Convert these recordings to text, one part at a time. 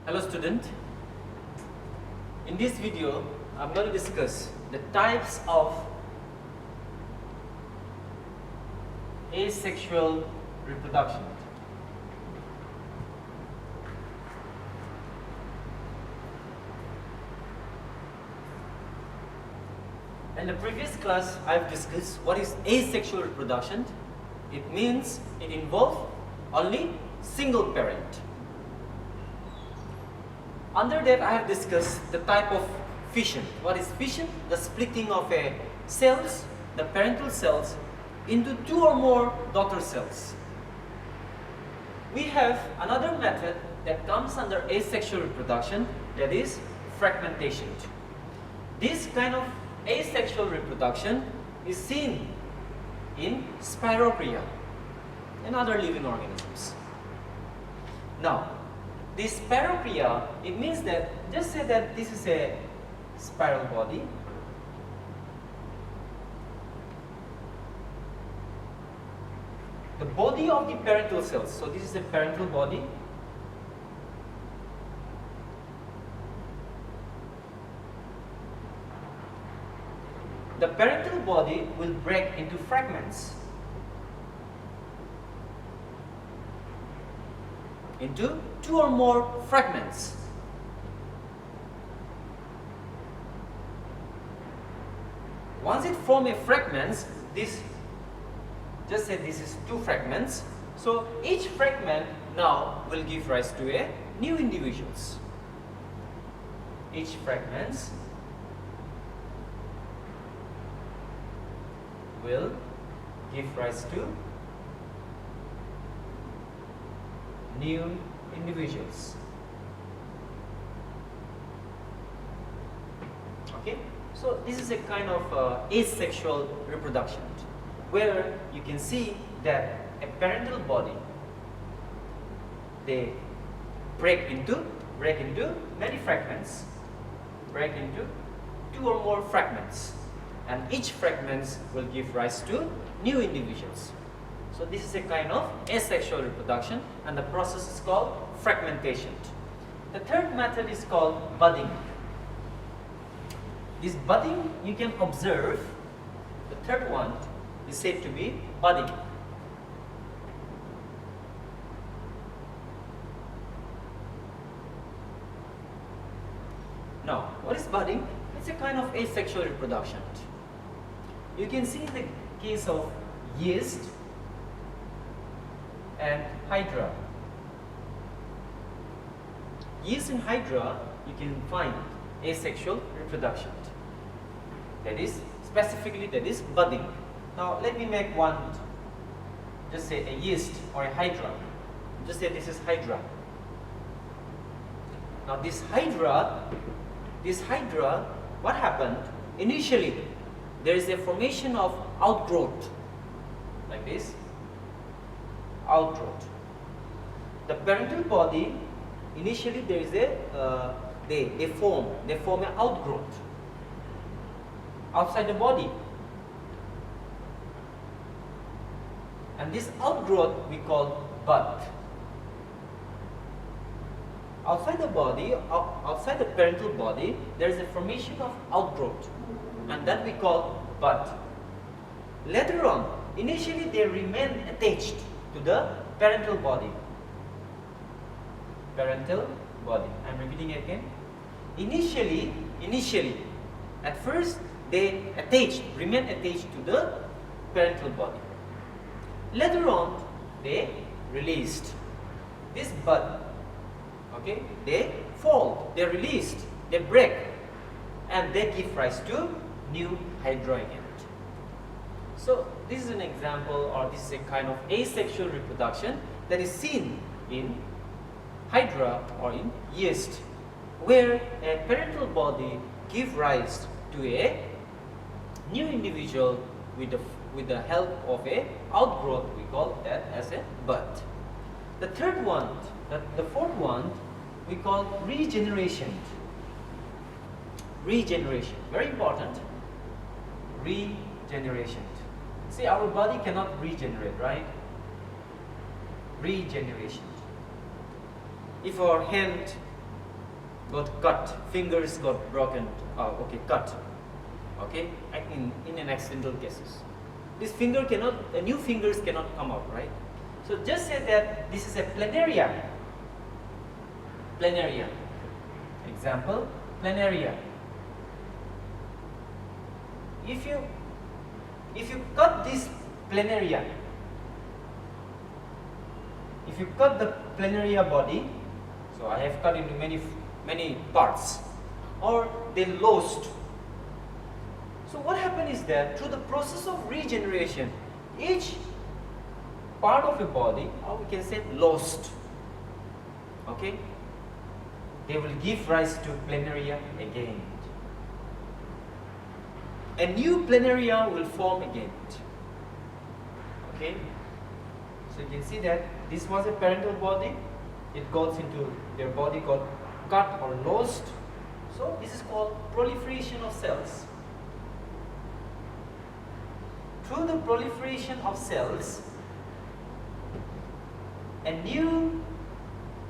Hello student, in this video I'm going to discuss the types of asexual reproduction. In the previous class I've discussed what is asexual reproduction. It means it involves only single parent. Under that, I have discussed the type of fission. What is fission? The splitting of cells, the parental cells, into two or more daughter cells. We have another method that comes under asexual reproduction, that is fragmentation. This kind of asexual reproduction is seen in Spirochea and other living organisms. Now, this Spirochea, it means that, just say that this is a spiral body. The body of the parental cells, so this is a parental body. The parental body will break into fragments. Into two or more fragments. Once it forms a fragments, this, just say this is two fragments. So each fragment now will give rise to a new individuals. Each fragments will give rise to new individuals. Okay, so this is a kind of asexual reproduction where you can see that a parental body, they break into many fragments, break into two or more fragments, and each fragments will give rise to new individuals. So this is a kind of asexual reproduction, and the process is called fragmentation. The third method is called budding. This budding you can observe. The third one is said to be budding. Now, what is budding? It's a kind of asexual reproduction. You can see in the case of yeast and hydra. Yeast and hydra, you can find asexual reproduction. That is, specifically that is budding. Now let me make one, just say a yeast or a hydra. Just say this is hydra. Now this hydra, what happened? Initially, there is a formation of outgrowth, like this. Outgrowth. The parental body, initially there is a they form an outgrowth outside the body, and this outgrowth we call bud. Outside the body, outside the parental body, there is a formation of outgrowth, and that we call bud. Later on, initially they remain attached to the parental body. Parental body. I am repeating again. Initially, at first they remain attached to the parental body. Later on, they released this bud. Okay, they fall, they released, they break, and they give rise to new hydra again. So this is an example, or this is a kind of asexual reproduction that is seen in hydra or in yeast, where a parental body gives rise to a new individual with the help of a outgrowth. We call that as a bud. The third one, the fourth one, we call regeneration. Regeneration, very important. Regeneration. See, our body cannot regenerate, right? Regeneration. If our hand got cut, fingers got broken, cut, okay, in an accidental cases. This finger cannot, new fingers cannot come out, right? So just say that this is a planaria. Planaria. Example, planaria. If you cut this planaria, if you cut the planaria body, so I have cut into many parts, or they lost. So what happened is that through the process of regeneration, each part of a body, or we can say lost, okay, they will give rise to planaria again. A new planaria will form again. Okay, so you can see that this was a parental body. It goes into their body got cut or lost. So this is called proliferation of cells. Through the proliferation of cells, a new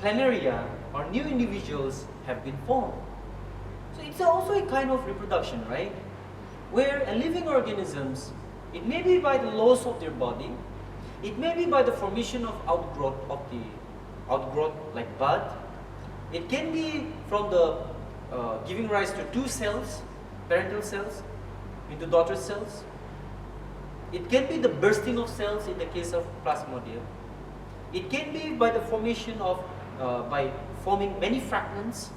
planaria or new individuals have been formed. So it's also a kind of reproduction, right? Where a living organisms, it may be by the loss of their body, it may be by the formation of outgrowth like bud, it can be from the giving rise to two cells, parental cells into daughter cells. It can be the bursting of cells in the case of plasmodium. It can be by the formation of, by forming many fragments,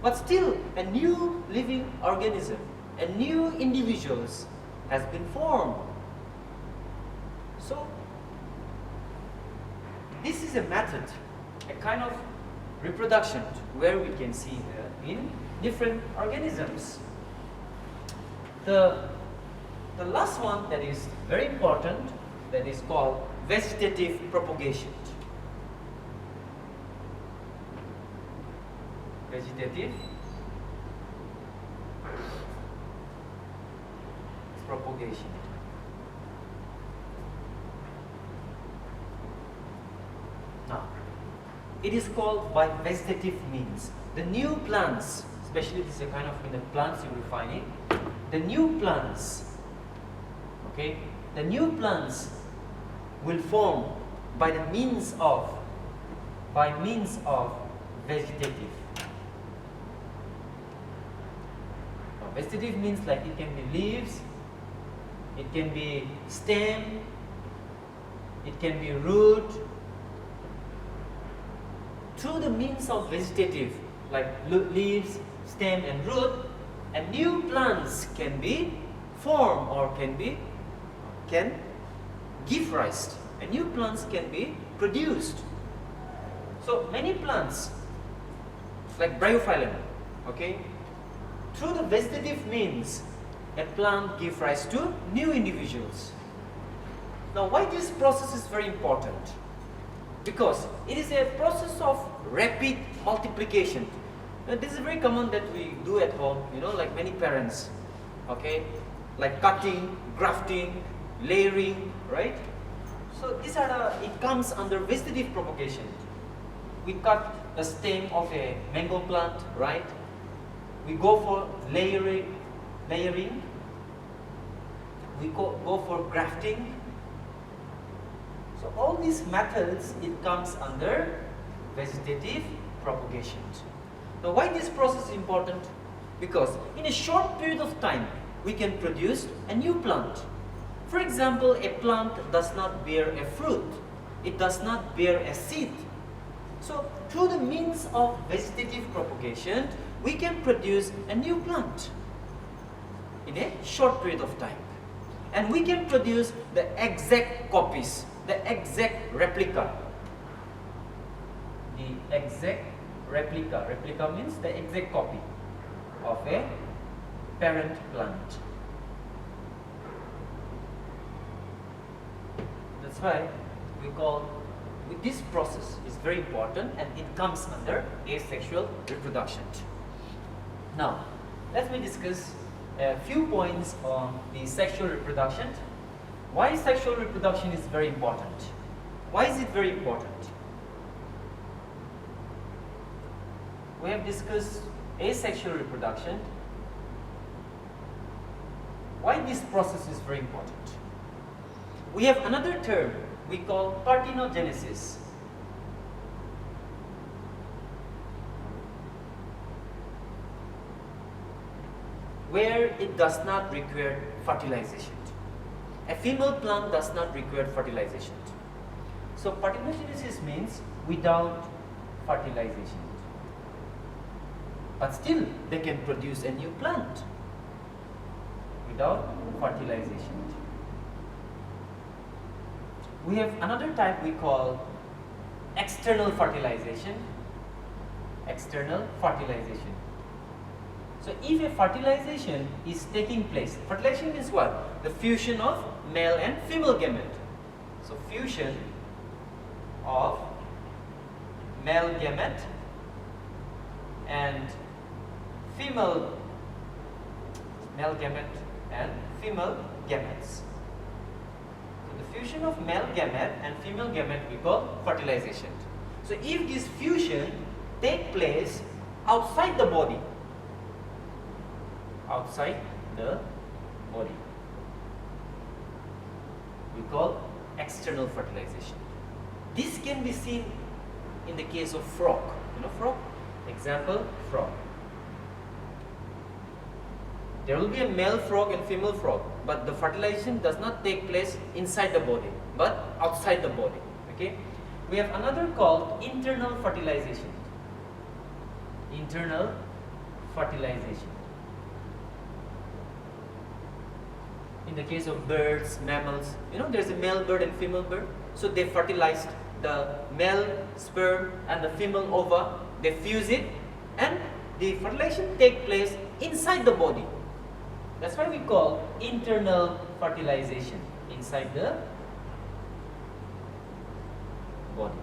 but still a new living organism, a new individuals has been formed. So this is a method, a kind of reproduction where we can see in different organisms. The last one that is very important, that is called vegetative propagation. Vegetative propagation. Now, it is called by vegetative means. The new plants, especially this is a kind of in the plants you will find it, the new plants, okay, the new plants will form by means of vegetative. Now, vegetative means like it can be leaves, it can be stem, it can be root. Through the means of vegetative, like leaves, stem and root, and new plants can be formed or can give rise. And new plants can be produced. So many plants, like bryophyllum, okay, through the vegetative means, a plant gives rise to new individuals. Now, why this process is very important? Because it is a process of rapid multiplication. Now, this is very common that we do at home, like many parents, okay, like cutting, grafting, layering, right? So these are it comes under vegetative propagation. We cut the stem of a mango plant, right? We go for layering. We go for grafting. So all these methods, it comes under vegetative propagation. Now, why this process is important? Because in a short period of time, we can produce a new plant. For example, a plant does not bear a fruit. It does not bear a seed. So through the means of vegetative propagation, we can produce a new plant in a short period of time. And we can produce the exact copies, the exact replica. The exact replica. Replica means the exact copy of a parent plant. That's why we call this process is very important, and it comes under asexual reproduction. Now, let me discuss a few points on the sexual reproduction. Why sexual reproduction is very important? Why is it very important? We have discussed asexual reproduction. Why this process is very important? We have another term we call parthenogenesis. Where it does not require fertilization. A female plant does not require fertilization. So parthenogenesis means without fertilization. But still they can produce a new plant without fertilization. We have another type we call external fertilization. External fertilization. So if a fertilization is taking place, fertilization is what? The fusion of male and female gamete. So fusion of male gamete and female gamete and female gametes. So the fusion of male gamete and female gamete we call fertilization. So if this fusion take place outside the body, we call external fertilization. This can be seen in the case of frog. You know frog? Example, frog. There will be a male frog and female frog, but the fertilization does not take place inside the body, but outside the body. Okay? We have another called internal fertilization. Internal fertilization. In the case of birds, mammals, you know there's a male bird and female bird. So they fertilized the male sperm and the female ova, they fuse it and the fertilization take place inside the body. That's why we call internal fertilization, inside the body.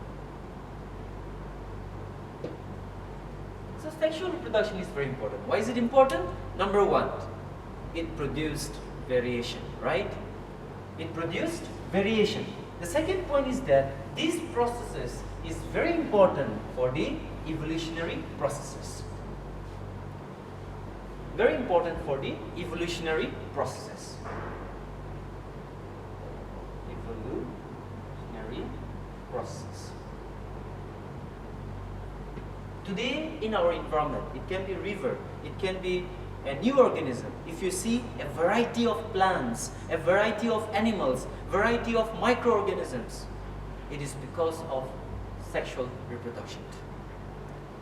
So sexual reproduction is very important. Why is it important? Number one, it produced variation, right? It produced variation. The second point is that these processes is very important for the evolutionary processes. Very important for the evolutionary processes. Evolutionary process. Today in our environment, it can be river, it can be a new organism. If you see a variety of plants, a variety of animals, variety of microorganisms, it is because of sexual reproduction.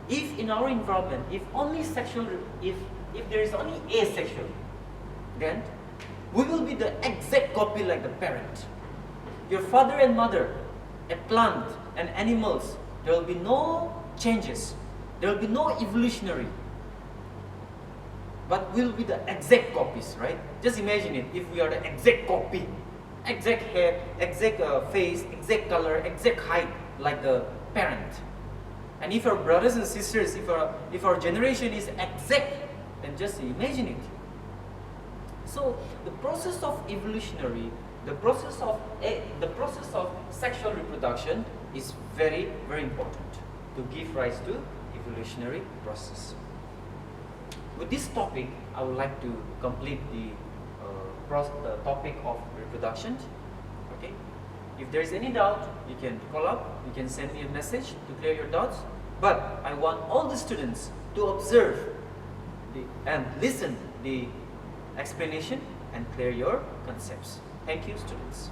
If in our environment, if there is only asexual, then we will be the exact copy like the parent. Your father and mother, a plant and animals, there will be no changes. There will be no evolutionary. But we'll be the exact copies, right? Just imagine it, if we are the exact copy, exact hair, exact face, exact color, exact height, like the parent. And if our brothers and sisters, if our generation is exact, then just imagine it. So the process of evolutionary, the process of sexual reproduction is very, very important to give rise to evolutionary process. With this topic, I would like to complete the topic of reproduction. Okay. If there is any doubt, you can call up, you can send me a message to clear your doubts. But I want all the students to observe and listen the explanation and clear your concepts. Thank you, students.